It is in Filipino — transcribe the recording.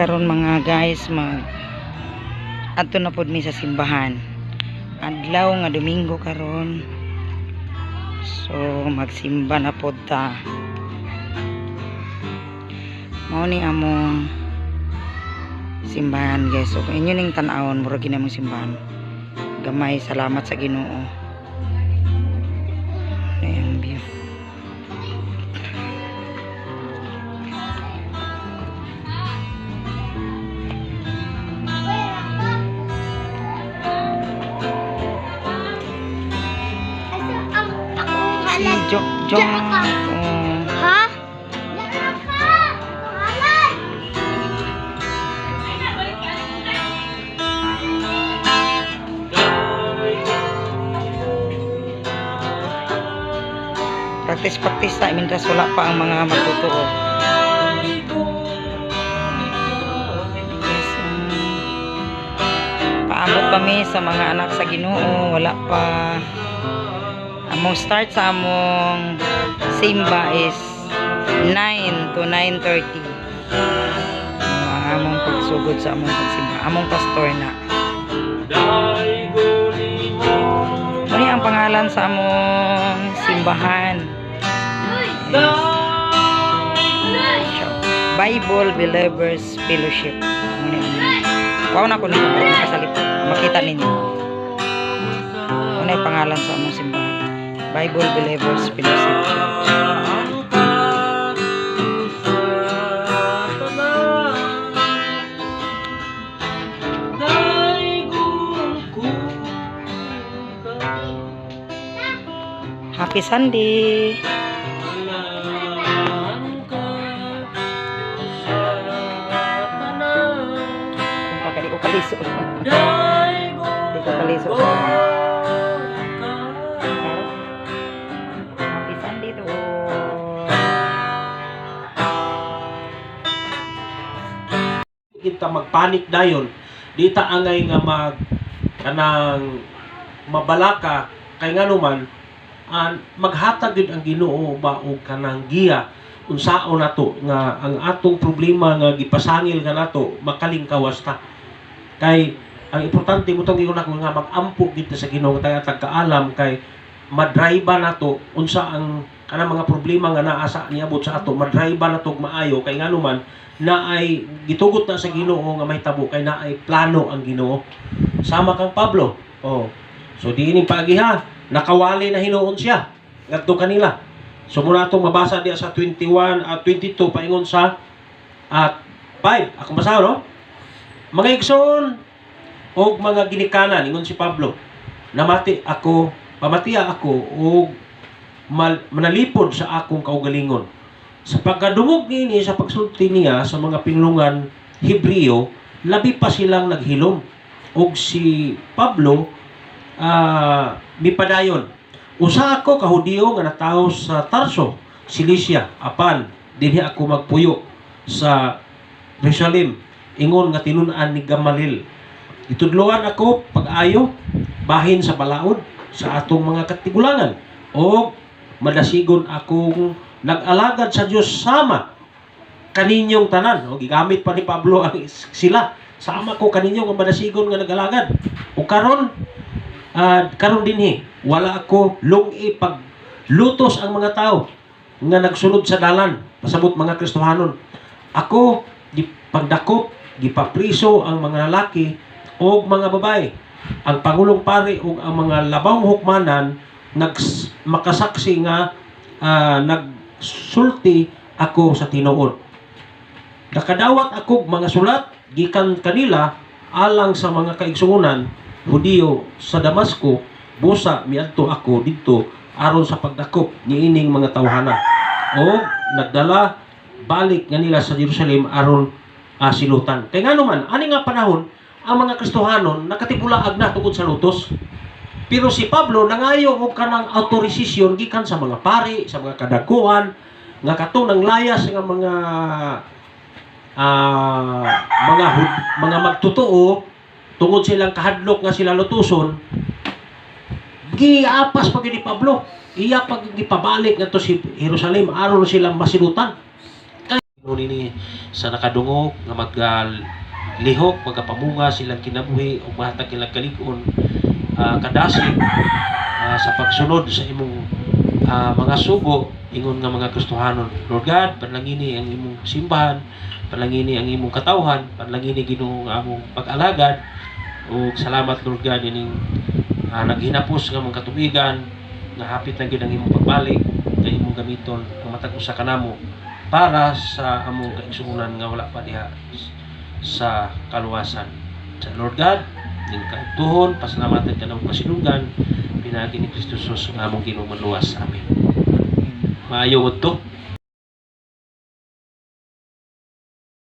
karon mga guys, adto na pod mi sa simbahan. Adlaw nga Domingo karon. So magsimba na pod ta. Mao ni among simbahan guys. So kung inyo ning tan-awon murag gina mong simbahan. Gamay, salamat sa Ginoo. Ayan view. Si Jong Ha? Practice ta mintas wala pa ang mga magtutuo. Yes, paamot kami sa mga anak sa Ginoo, wala pa. Among start sa among simba is 9 to 9:30. Among pagsugod sa among pagsimba. Among pastor na. Muna ang pangalan sa among simbahan. Bible Believers Fellowship. Wow na ko nito makasalip. Makita ninyo. Muna ang pangalan sa among simbahan. Bible Believers Fellowship. Happy Sunday. Di ko kaliso. Di ko kaliso. Happy Sunday to. Kita magpanik dayon. Di ta angay nga kanang mabalaka kay nganuman maghatag gid ang Ginoo ba og kanang giya unsaon nato nga ang atong problema nga gipasangil nga nato makalingkawas ta. Kay ang importante mo tong giuna ko nga mag-ampo dito sa Ginoo tayo tagkaalam kay madriba nato unsa ang kanang mga problema nga naa sa niabot sa ato madriba nato maayo kay nganuman na ay gitugot na sa Ginoo nga mahitabo kay na ay plano ang Ginoo. Sama kang Pablo. Oh. So diining pagiha nakawali na hinuon siya ngadto kanila. So muna itong mabasa diya sa 21 at 22 paingon sa 5. Ako basaho no? Mga igsoon og mga ginikanan ingon si Pablo. Pamatiya ako og manalipod sa akong kaugalingon. Sa pagkadungog niini sa pagsulti niya sa mga pinulungan Hebreo, labi pa silang naghilom. Og si Pablo mipadayon. Usa ako ka Hudiyo nga natawo sa Tarso, Cilicia, apan dinhi ako magpuyo sa Jerusalem. Ingon nga tinun-an ni Gamaliel. Itudloan ako pag-ayo bahin sa balaod sa atong mga katigulangan o madasigon akong nag-alagad sa Dios sama kaninyong tanan. O gigamit pa ni Pablo ang sila. Sama ko kaninyong nga madasigon nga nag-alagad. O karon dinhi wala ako lungi paglutos ang mga tao nga nagsunod sa dalan pasabot mga Kristohanon. Ako di pagdakop gipapriso ang mga lalaki o mga babae. Ang Pangulong Pari o ang mga labang hukmanan makasaksi nga nagsulti ako sa tinuod. Nakadawat ako mga sulat gikan kanila alang sa mga kaigsuonan Hudiyo sa Damasco. Busa miadto ako dito aron sa pagdakop niining mga tawhana o nagdala balik nga nila sa Jerusalem aron silutan. Kaya nga naman, ani nga panahon, ang mga Kristohanon nakatipulaag na tungkol sa lutos. Pero si Pablo nangayo og kanang autorisasyon gikan sa mga pari, sa mga kadakuan, nga katong nang layas nga mga magtutuo tungod silang kahadlok nga sila lutuson. Giapas pag ni Pablo, iya pag gipabalik ngadto si Jerusalem aron silang masilutan. nini sa nakadungog nga maglihok magapamunga silang kinabuhi ug mahatag ilang kalig-on kadasig sa pagsunod sa imong mga sugo ingon nga mga Kristohanon. Lord God, panalangini ang imong simbahan, panalangini ang imong katawhan, panalangini Ginoo nga among pag-alagad ug salamat Lord God ining naghinapos nga mga katubigan nga hapit na gyud ang imong pagbalik nga imong gamiton ang matag usa kanamo para sa among kaigsuonan nga wala pa diha sa kaluwasan. Sa Lord God, ning kaigtuhon, pasalamatan ka ng kasilungan, pinagi ni Kristo Jesus nga among Ginoo manluwas. Amen. Maayo to.